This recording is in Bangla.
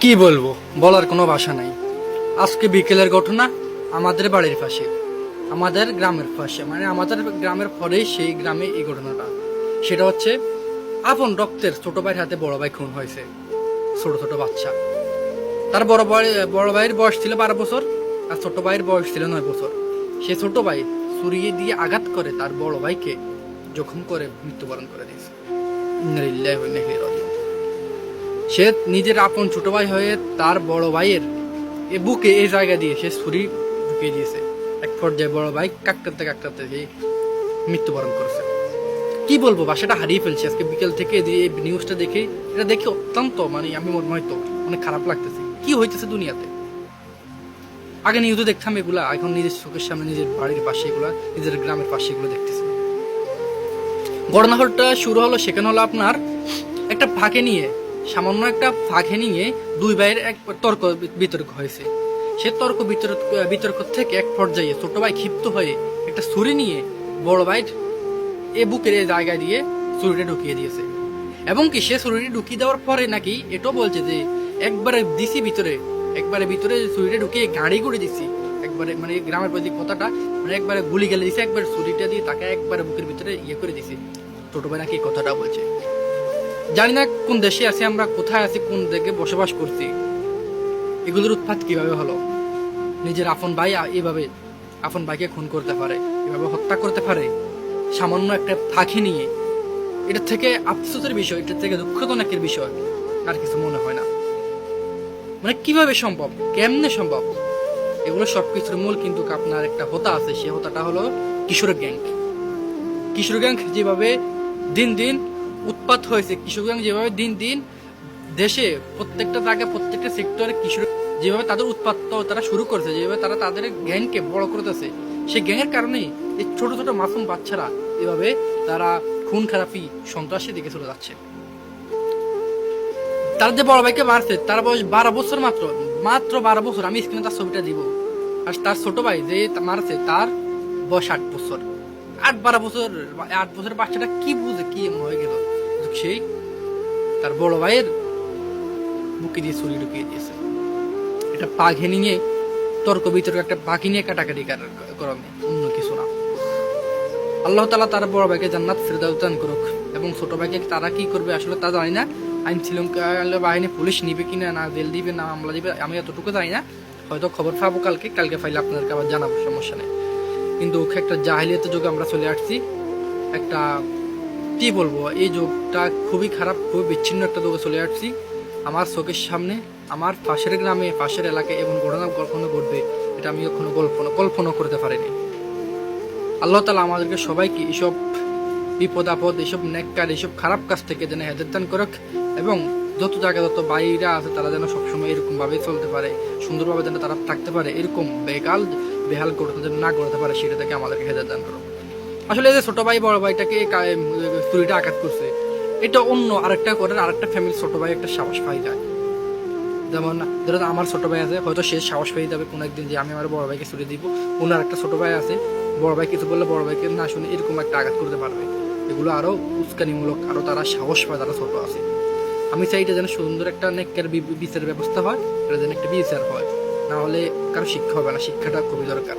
কি বলবো, বলার কোনো ভাষা নাই। আজকে বিকেলের ঘটনা আমাদের বাড়ির পাশে, আমাদের গ্রামের পাশে, মানে আমাদের গ্রামের পরেই সেই গ্রামে এই ঘটনাটা। সেটা হচ্ছে আপন রক্তের ছোট ভাইয়ের হাতে বড় ভাই খুন হয়েছে। ছোট ছোট বাচ্চা, তার বড় ভাইয়ের বয়স ছিল 12 বছর আর ছোট ভাইয়ের বয়স ছিল 9 বছর। সে ছোট ভাই ছুরি দিয়ে আঘাত করে তার বড় ভাইকে জখম করে মৃত্যুবরণ করে দিয়েছে। সে নিজের আপন ছোট ভাই হয়ে তার বড় ভাইয়ের বুকে এই জায়গা দিয়ে সে ছুরি ঢুকিয়ে দিয়েছে। এক পর্যায়ে বড় ভাই কাকটাতে কাকটাতে সে মৃত্যুবরণ করেছে। কি বলবো, বাসাটা হারিয়ে ফেলছে। আজকে বিকেল থেকে এই নিউজটা দেখে, এটা দেখে অত্যন্ত আমি মর্মাহত, অনেক খারাপ লাগতেছে। কি হইতেছে দুনিয়াতে? আগে নিউজে দেখতাম এগুলা, এখন নিজের চোখের সামনে, নিজের বাড়ির পাশে এগুলা, নিজের গ্রামের পাশে এগুলো দেখতেছি। ঘটনাটা শুরু হলো, সেখানে হলো আপনার একটা ফাঁকে নিয়ে, সামান্য একটা ফাঁকে নিয়ে দুই ভাইয়ের এক তর্ক বিতর্ক হয়েছে। সে তর্ক বিতর্ক থেকে এক পর্যায়ে ছোট ভাই ক্ষিপ্ত হয়ে একটা ছুরি নিয়ে বড় ভাইয়ের বুকের এই জায়গায় দিয়ে ছুরিটা ঢুকিয়ে দিয়েছে। এবং কি সে ছুরিটি ঢুকিয়ে দেওয়ার পরে নাকি এটাও বলছে যে একবারে দিছি ভিতরে, একবারে ভিতরে ছুরিটা ঢুকিয়ে গাড়ি করে দিছি, একবারে মানে গ্রামের প্রতি কথাটা, মানে একবারে গুলি গেলে দিছে, একবারে ছুরিটা দিয়ে তাকে একবারে বুকের ভিতরে করে দিছি। ছোট ভাই নাকি কথাটা বলছে। জানি না কোন দেশে আছি আমরা, কোথায় আছি, কোন দিকে বসবাস করছি। এগুলোর উৎপাত কিভাবে হলো? নিজের আপন ভাই এভাবে আপন ভাইকে খুন করতে পারে, এভাবে হত্যা করতে পারে সামান্য একটা ফাঁকি নিয়ে। এটা থেকে আফসোসের বিষয়, এটা থেকে দুঃখজনকের বিষয় আর কিছু মনে হয় না। মানে কিভাবে সম্ভব, কেমনে সম্ভব? এগুলো সবকিছুর মূল কিন্তু আপনার একটা হোতা আছে। সে হোতাটা হলো কিশোর গ্যাং। কিশোর গ্যাং যেভাবে দিন দিন উৎপাত হয়েছে, কিশোর গ্যাং যেভাবে দিন দিন দেশে প্রত্যেকটা জায়গায়, প্রত্যেকটা সেক্টরে কিশোর যেভাবে তাদের উৎপাত তারা শুরু করছে, যেভাবে তারা তাদের গ্যাংকে বড় করতেছে, সেই গ্যাংয়ের কারণেই এই ছোট ছোট মাসুম বাচ্চারা এভাবে তারা খুন খারাপি সন্ত্রাসী দিকে চলে যাচ্ছে। তার যে বড় ভাইকে মারছে তার বয়স 12 বছর, মাত্র 12 বছর। আমি স্ক্রিনে তার ছবিটা দিব। আর তার ছোট ভাই যে মারছে তার বয়স 8 বছর। 8-12 বছর, 8 বছরের বাচ্চাটা কি বুঝে, কি এমন হয়ে গেল? সেই তার বড় ভাইয়ের বুকে দিয়ে ছুরি ঢুকিয়ে দিয়েছে। এটা পাখি নিয়ে তর্ক বিতর্ক, একটা পাখি নিয়ে কাটাকাটি করবে, অন্য কিছু না। আল্লাহ তাআলা তার বড় ভাইকে জান্নাত ফিরদাউস দান করুক। এবং ছোট ভাইকে তারা কি করবে আসলে তা জানি না। আইন শৃঙ্খলা বাহিনী, পুলিশ নিবে কিনা, না জেল দিবে, না মামলা দিবে, আমি এতটুকু জানি না। হয়তো খবর পাবো কালকে ফাইলে আপনাদেরকে আবার জানাবো, সমস্যা নেই। কিন্তু একটা জাহিলিয়াতের যুগে আমরা চলে আসছি। একটা কি বলবো, এই যুগটা খুবই খারাপ, খুবই বিচ্ছিন্ন একটা যুগে চলে আসছি। আমার চোখের সামনে, আমার পাশের গ্রামে, পাশের এলাকায় এমন ঘটনা কখনো ঘটবে এটা আমি কখনো কল্পনা করতে পারিনি। আল্লাহ তাআলা আমাদেরকে সবাইকে এইসব বিপদ আপদ, এইসব নেককার, এইসব খারাপ কাজ থেকে যেন হেদায়েত দান করুক। এবং যত জায়গায় যত বাইরা আছে তারা যেন সবসময় এরকম ভাবে চলতে পারে, সুন্দরভাবে যেন তারা থাকতে পারে, এরকম বেহাল করতে যেন না করতে পারে, সেটা থেকে আমাদেরকে হেদায়েত দান করুক। আসলে এই যে ছোট ভাই বড় ভাইটাকে ছুরিটা আঘাত করছে, এটা অন্য আরেকটা ফ্যামিলির ছোট ভাই একটা সাহস পাই যায়। যেমন ধরুন আমার ছোট ভাই আছে, হয়তো সে সাহস পেয়ে যাবে কোনো একদিন যে আমি আমার বড় ভাইকে ছুরি দিব। ওনার একটা ছোট ভাই আছে, বড় ভাই কিছু বললে বড় ভাইকে না শুনে এরকম একটা আঘাত করতে পারবে। এগুলো আরো উস্কানিমূলক, আরো তারা সাহস পায়, তারা ছোট আছে। আমি চাই এটা যেন সুন্দর একটা নেককার বিচারের ব্যবস্থা হয়, এটা যেন একটা বিচার হয়, না হলে কারো শিক্ষা হবে না। শিক্ষাটা খুবই দরকার।